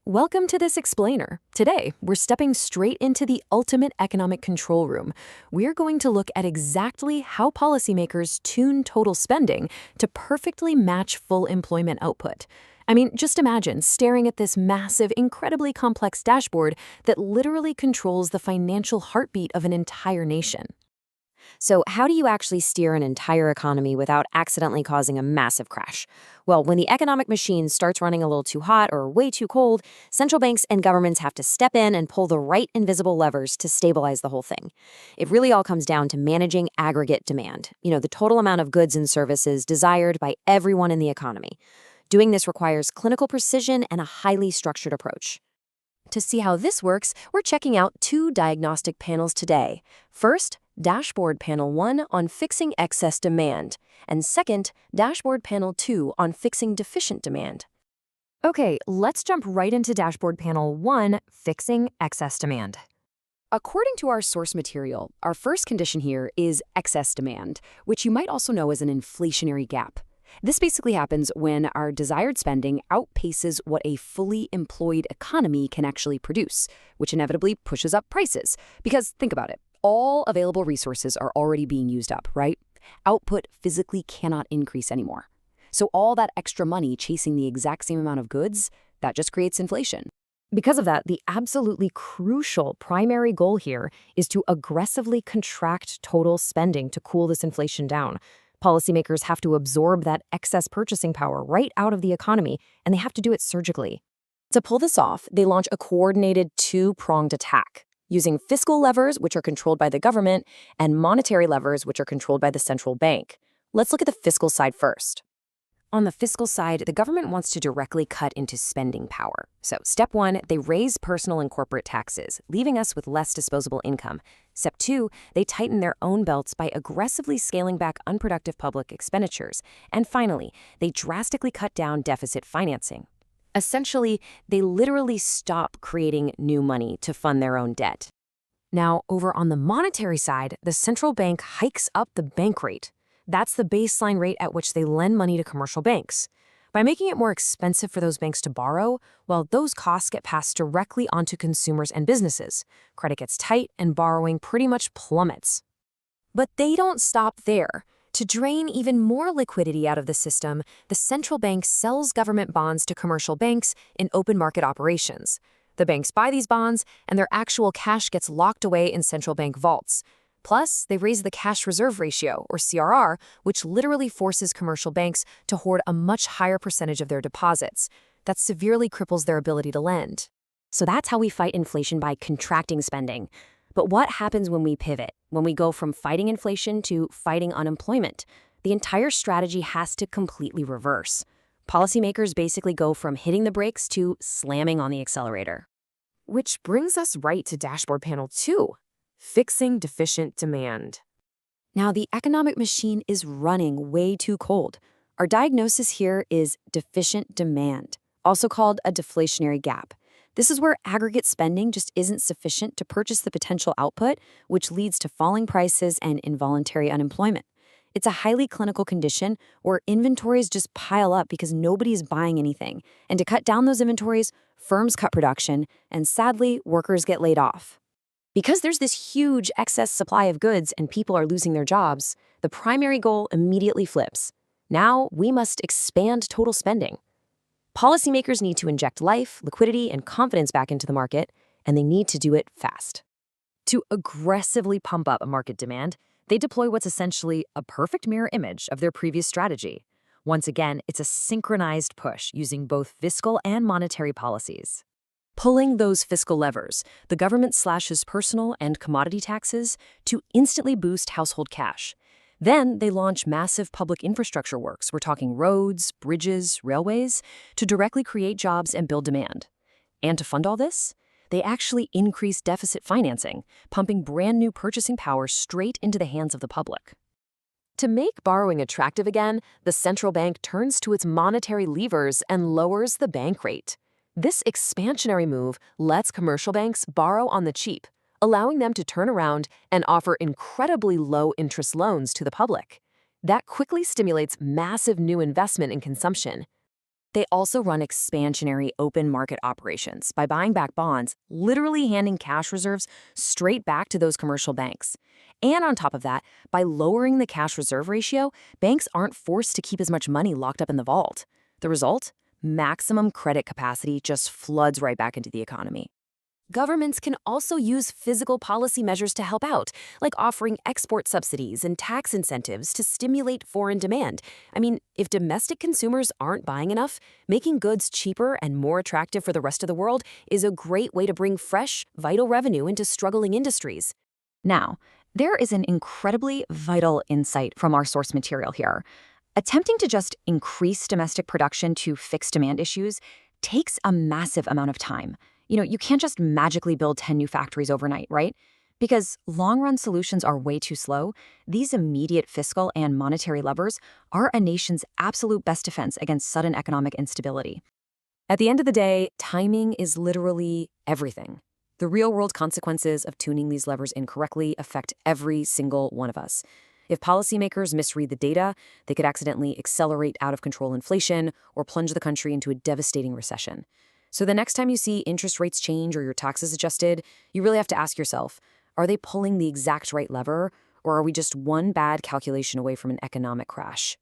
Welcome to this explainer. Today, we're stepping straight into the ultimate economic control room. We're going to look at exactly how policymakers tune total spending to perfectly match full employment output. I mean, just imagine staring at this massive, incredibly complex dashboard that literally controls the financial heartbeat of an entire nation. So, how do you actually steer an entire economy without accidentally causing a massive crash? Well, when the economic machine starts running a little too hot or way too cold, central banks and governments have to step in and pull the right invisible levers to stabilize the whole thing. It really all comes down to managing aggregate demand, the total amount of goods and services desired by everyone in the economy. Doing this requires clinical precision and a highly structured approach. To see how this works, we're checking out two diagnostic panels today. First, Dashboard Panel 1 on fixing excess demand, and second, Dashboard Panel 2 on fixing deficient demand. Okay, let's jump right into Dashboard Panel 1, fixing excess demand. According to our source material, our first condition here is excess demand, which you might also know as an inflationary gap. This basically happens when our desired spending outpaces what a fully employed economy can actually produce, which inevitably pushes up prices. Because think about it, all available resources are already being used up, right? Output physically cannot increase anymore. So all that extra money chasing the exact same amount of goods, that just creates inflation. Because of that, the absolutely crucial primary goal here is to aggressively contract total spending to cool this inflation down. Policymakers have to absorb that excess purchasing power right out of the economy, and they have to do it surgically. To pull this off, they launch a coordinated two-pronged attack, using fiscal levers, which are controlled by the government, and monetary levers, which are controlled by the central bank. Let's look at the fiscal side first. On the fiscal side, the government wants to directly cut into spending power. So step one, they raise personal and corporate taxes, leaving us with less disposable income. Step two, they tighten their own belts by aggressively scaling back unproductive public expenditures. And finally, they drastically cut down deficit financing. Essentially, they literally stop creating new money to fund their own debt. Now, over on the monetary side, the central bank hikes up the bank rate. That's the baseline rate at which they lend money to commercial banks. By making it more expensive for those banks to borrow, well, those costs get passed directly onto consumers and businesses. Credit gets tight and borrowing pretty much plummets. But they don't stop there. To drain even more liquidity out of the system, the central bank sells government bonds to commercial banks in open market operations. The banks buy these bonds, and their actual cash gets locked away in central bank vaults. Plus, they raise the cash reserve ratio, or CRR, which literally forces commercial banks to hoard a much higher percentage of their deposits. That severely cripples their ability to lend. So that's how we fight inflation, by contracting spending. But what happens when we pivot, when we go from fighting inflation to fighting unemployment? The entire strategy has to completely reverse. Policymakers basically go from hitting the brakes to slamming on the accelerator. Which brings us right to Dashboard Panel 2. Fixing deficient demand. Now, the economic machine is running way too cold. Our diagnosis here is deficient demand, also called a deflationary gap. This is where aggregate spending just isn't sufficient to purchase the potential output, which leads to falling prices and involuntary unemployment. It's a highly clinical condition where inventories just pile up because nobody is buying anything. And to cut down those inventories, firms cut production, and sadly, workers get laid off. Because there's this huge excess supply of goods and people are losing their jobs, the primary goal immediately flips. Now we must expand total spending. Policymakers need to inject life, liquidity, and confidence back into the market, and they need to do it fast. To aggressively pump up a market demand, they deploy what's essentially a perfect mirror image of their previous strategy. Once again, it's a synchronized push using both fiscal and monetary policies. Pulling those fiscal levers, the government slashes personal and commodity taxes to instantly boost household cash. Then they launch massive public infrastructure works, we're talking roads, bridges, railways, to directly create jobs and build demand. And to fund all this, they actually increase deficit financing, pumping brand new purchasing power straight into the hands of the public. To make borrowing attractive again, the central bank turns to its monetary levers and lowers the bank rate. This expansionary move lets commercial banks borrow on the cheap, allowing them to turn around and offer incredibly low-interest loans to the public. That quickly stimulates massive new investment in consumption. They also run expansionary open market operations by buying back bonds, literally handing cash reserves straight back to those commercial banks. And on top of that, by lowering the cash reserve ratio, banks aren't forced to keep as much money locked up in the vault. The result? Maximum credit capacity just floods right back into the economy. Governments can also use physical policy measures to help out, like offering export subsidies and tax incentives to stimulate foreign demand. I mean, if domestic consumers aren't buying enough, making goods cheaper and more attractive for the rest of the world is a great way to bring fresh, vital revenue into struggling industries. Now, there is an incredibly vital insight from our source material here. Attempting to just increase domestic production to fix demand issues takes a massive amount of time. You can't just magically build 10 new factories overnight, right? Because long-run solutions are way too slow, these immediate fiscal and monetary levers are a nation's absolute best defense against sudden economic instability. At the end of the day, timing is literally everything. The real-world consequences of tuning these levers incorrectly affect every single one of us. If policymakers misread the data, they could accidentally accelerate out-of-control inflation or plunge the country into a devastating recession. So the next time you see interest rates change or your taxes adjusted, you really have to ask yourself, are they pulling the exact right lever, or are we just one bad calculation away from an economic crash?